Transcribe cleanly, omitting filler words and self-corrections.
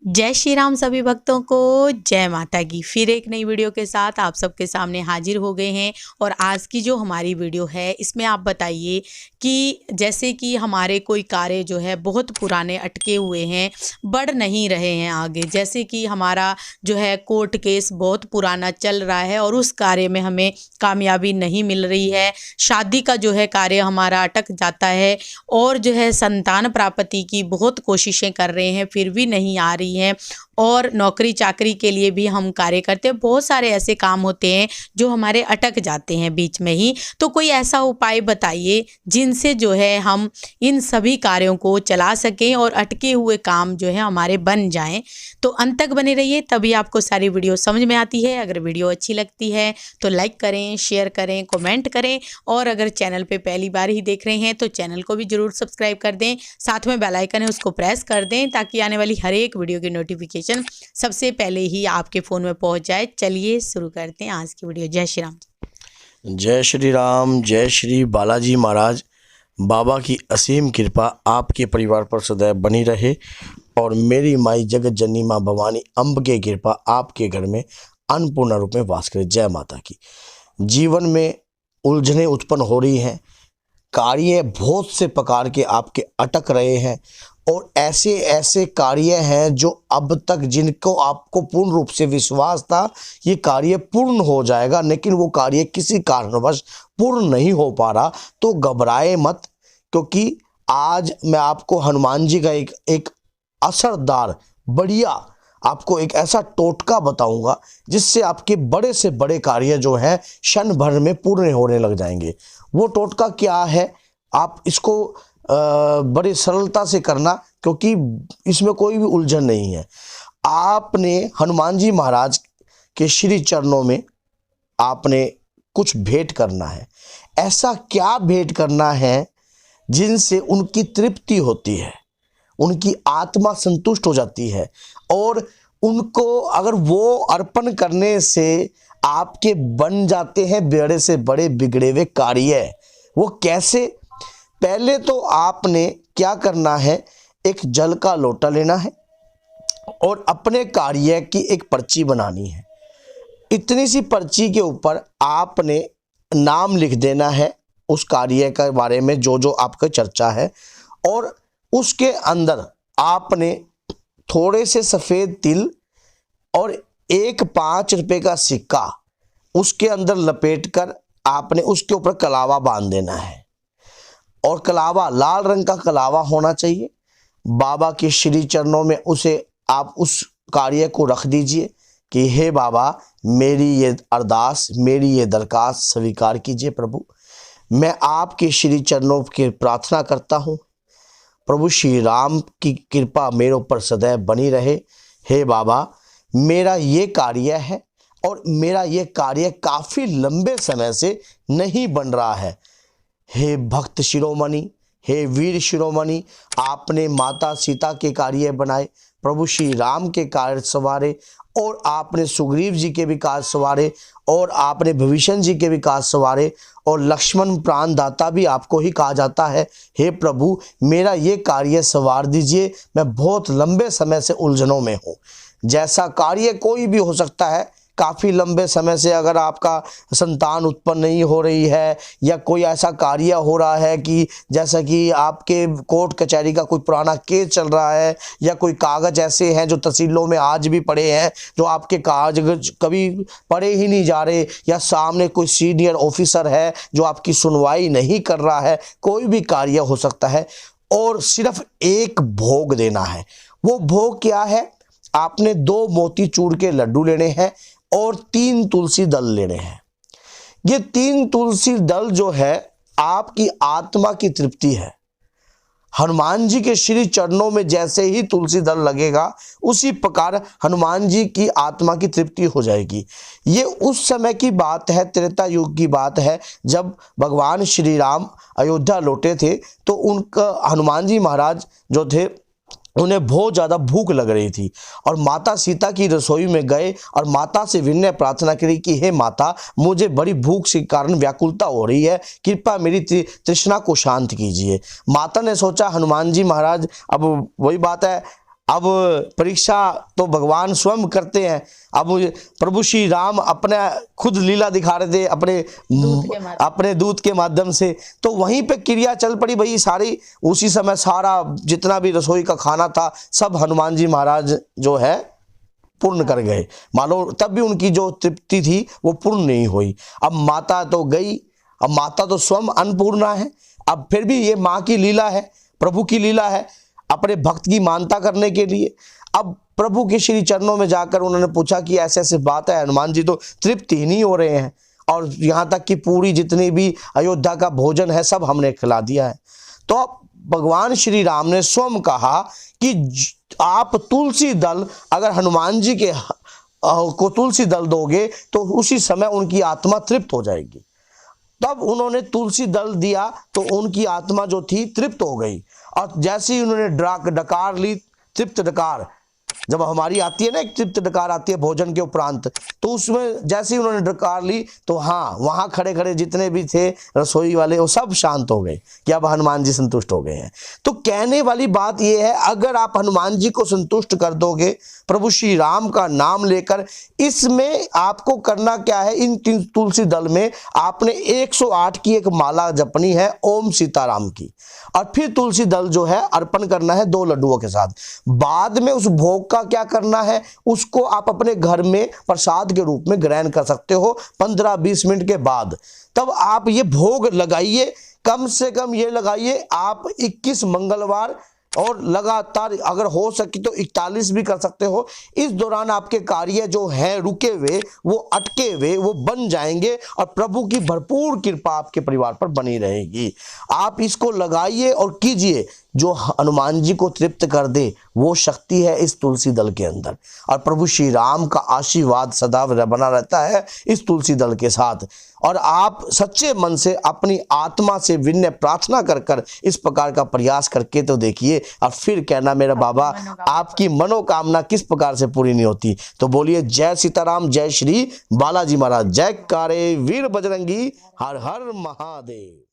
जय श्री राम सभी भक्तों को जय माता की। फिर एक नई वीडियो के साथ आप सबके सामने हाजिर हो गए हैं। और आज की जो हमारी वीडियो है इसमें आप बताइए कि जैसे कि हमारे कोई कार्य जो है बहुत पुराने अटके हुए हैं, बढ़ नहीं रहे हैं आगे। जैसे कि हमारा जो है कोर्ट केस बहुत पुराना चल रहा है और उस कार्य में हमें कामयाबी नहीं मिल रही है। शादी का जो है कार्य हमारा अटक जाता है और जो है संतान प्राप्ति की बहुत कोशिशें कर रहे हैं फिर भी नहीं आ रही हैं। और नौकरी चाकरी के लिए भी हम कार्य करते हैं। बहुत सारे ऐसे काम होते हैं जो हमारे अटक जाते हैं बीच में ही। तो कोई ऐसा उपाय बताइए जिनसे जो है हम इन सभी कार्यों को चला सकें और अटके हुए काम जो है हमारे बन जाएं। तो अंत तक बने रहिए, तभी आपको सारी वीडियो समझ में आती है। अगर वीडियो अच्छी लगती है तो लाइक करें, शेयर करें, कमेंट करें। और अगर चैनल पे पहली बार ही देख रहे हैं तो चैनल को भी जरूर सब्सक्राइब कर दें। साथ में बेल आइकन है उसको प्रेस कर दें ताकि आने वाली हर एक वीडियो की नोटिफिकेशन सबसे पहले ही आपके फ़ोन में पहुंच जाए। चलिए शुरू करते हैं आज की वीडियो। जय श्री राम। जय श्री राम, जय श्री बालाजी महाराज। बाबा की असीम कृपा आपके परिवार पर सदैव बनी रहे और मेरी माई जगत जननी माँ भवानी अम्ब की कृपा आपके घर में अन्नपूर्ण रूप में वास करे। जय माता की। जीवन में उलझनें उत्पन्न हो रही हैं, कार्य बहुत से प्रकार के आपके अटक रहे हैं और ऐसे ऐसे कार्य हैं जो अब तक जिनको आपको पूर्ण रूप से विश्वास था ये कार्य पूर्ण हो जाएगा, लेकिन वो कार्य किसी कारणवश पूर्ण नहीं हो पा रहा। तो घबराए मत, क्योंकि आज मैं आपको हनुमान जी का एक असरदार बढ़िया आपको एक ऐसा टोटका बताऊंगा जिससे आपके बड़े से बड़े कार्य जो हैं क्षण भर में पूर्ण होने लग जाएंगे। वो टोटका क्या है, आप इसको बड़ी सरलता से करना, क्योंकि इसमें कोई भी उलझन नहीं है। आपने हनुमान जी महाराज के श्री चरणों में आपने कुछ भेंट करना है। ऐसा क्या भेंट करना है जिनसे उनकी तृप्ति होती है, उनकी आत्मा संतुष्ट हो जाती है और उनको अगर वो अर्पण करने से आपके बन जाते हैं बड़े से बड़े बिगड़े हुए कार्य। वो कैसे? पहले तो आपने क्या करना है, एक जल का लोटा लेना है और अपने कार्य की एक पर्ची बनानी है। इतनी सी पर्ची के ऊपर आपने नाम लिख देना है उस कार्य के बारे में जो जो आपका चर्चा है, और उसके अंदर आपने थोड़े से सफ़ेद तिल और एक 5 रुपये का सिक्का उसके अंदर लपेटकर आपने उसके ऊपर कलावा बांध देना है। और कलावा लाल रंग का कलावा होना चाहिए। बाबा के श्री चरणों में उसे आप उस कार्य को रख दीजिए कि हे बाबा, मेरी ये अरदास, मेरी ये दरखास्त स्वीकार कीजिए। प्रभु, मैं आपके श्री चरणों की प्रार्थना करता हूँ। प्रभु श्री राम की कृपा मेरे ऊपर सदैव बनी रहे। हे बाबा, मेरा ये कार्य है और मेरा ये कार्य काफ़ी लंबे समय से नहीं बन रहा है। हे भक्त शिरोमणि, हे वीर शिरोमणि, आपने माता सीता के कार्य बनाए, प्रभु श्री राम के कार्य संवारे और आपने सुग्रीव जी के भी कार्य संवारे और आपने विभीषण जी के भी कार्य संवारे और लक्ष्मण प्राण दाता भी आपको ही कहा जाता है। हे प्रभु, मेरा ये कार्य संवार दीजिए। मैं बहुत लंबे समय से उलझनों में हूँ। जैसा कार्य कोई भी हो सकता है, काफ़ी लंबे समय से अगर आपका संतान उत्पन्न नहीं हो रही है या कोई ऐसा कार्य हो रहा है कि जैसा कि आपके कोर्ट कचहरी का कोई पुराना केस चल रहा है या कोई कागज़ ऐसे हैं जो तहसीलों में आज भी पड़े हैं जो आपके कागज कभी पढ़े ही नहीं जा रहे, या सामने कोई सीनियर ऑफिसर है जो आपकी सुनवाई नहीं कर रहा है, कोई भी कार्य हो सकता है। और सिर्फ एक भोग देना है। वो भोग क्या है? आपने 2 मोतीचूर के लड्डू लेने हैं और 3 तुलसी दल लेने हैं। ये 3 तुलसी दल जो है आपकी आत्मा की तृप्ति है। हनुमान जी के श्री चरणों में जैसे ही तुलसी दल लगेगा उसी प्रकार हनुमान जी की आत्मा की तृप्ति हो जाएगी। ये उस समय की बात है, त्रेता युग की बात है, जब भगवान श्री राम अयोध्या लौटे थे तो उनका हनुमान जी महाराज जो थे उन्हें बहुत ज़्यादा भूख लग रही थी और माता सीता की रसोई में गए और माता से विनय प्रार्थना करी कि हे माता, मुझे बड़ी भूख के कारण व्याकुलता हो रही है, कृपया मेरी तृष्णा को शांत कीजिए। माता ने सोचा हनुमान जी महाराज, अब वही बात है, अब परीक्षा तो भगवान स्वयं करते हैं। अब प्रभु श्री राम अपने खुद लीला दिखा रहे थे अपने दूत के माध्यम से, तो वहीं पे क्रिया चल पड़ी भाई सारी। उसी समय सारा जितना भी रसोई का खाना था सब हनुमान जी महाराज जो है पूर्ण कर गए। मानो तब भी उनकी जो तृप्ति थी वो पूर्ण नहीं हुई। अब माता तो गई, अब माता तो स्वयं अन्नपूर्णा है। अब फिर भी ये माँ की लीला है, प्रभु की लीला है, अपने भक्त की मानता करने के लिए। अब प्रभु के श्री चरणों में जाकर उन्होंने पूछा कि ऐसे ऐसे बात है, हनुमान जी तो तृप्त ही नहीं हो रहे हैं और यहाँ तक कि पूरी जितनी भी अयोध्या का भोजन है सब हमने खिला दिया है। तो भगवान श्री राम ने स्वयं कहा कि आप तुलसी दल अगर हनुमान जी के को तुलसी दल दोगे तो उसी समय उनकी आत्मा तृप्त हो जाएगी। तब उन्होंने तुलसी दल दिया तो उनकी आत्मा जो थी तृप्त हो गई। और जैसे ही उन्होंने डकार ली, तृप्त डकार जब हमारी आती है ना, एक तृप्त डकार आती है भोजन के उपरांत, तो उसमें जैसे ही उन्होंने डकार ली तो हाँ, वहां खड़े खड़े जितने भी थे रसोई वाले वो सब शांत हो गए कि अब हनुमान जी संतुष्ट हो गए हैं। तो कहने वाली बात यह है, अगर आप हनुमान जी को संतुष्ट कर दोगे प्रभु श्री राम का नाम लेकर, इसमें आपको करना क्या है, इन तुलसी दल में आपने 108 की एक माला जपनी है ओम सीताराम की, और फिर तुलसी दल जो है अर्पण करना है 2 लड्डुओं के साथ। बाद में उस भोग का क्या करना है, उसको आप अपने घर में प्रसाद के रूप में ग्रहण कर सकते हो 15-20 मिनट के बाद। तब आप ये भोग लगाइए, कम से कम ये लगाइए आप 21 मंगलवार, और लगातार अगर हो सके तो 41 भी कर सकते हो। इस दौरान आपके कार्य जो हैं रुके हुए वो अटके हुए वो बन जाएंगे और प्रभु की भरपूर कृपा आपके परिवार पर बनी रहेगी। आप इसको लगाइए और कीजिए, जो हनुमान जी को तृप्त कर दे वो शक्ति है इस तुलसी दल के अंदर, और प्रभु श्री राम का आशीर्वाद सदा बना रहता है इस तुलसी दल के साथ। और आप सच्चे मन से अपनी आत्मा से विनय प्रार्थना कर कर इस प्रकार का प्रयास करके तो देखिए, और फिर कहना मेरा बाबा आपकी मनोकामना किस प्रकार से पूरी नहीं होती। तो बोलिए जय सीताराम, जय श्री बालाजी महाराज, जय कारे वीर बजरंगी, हर हर महादेव।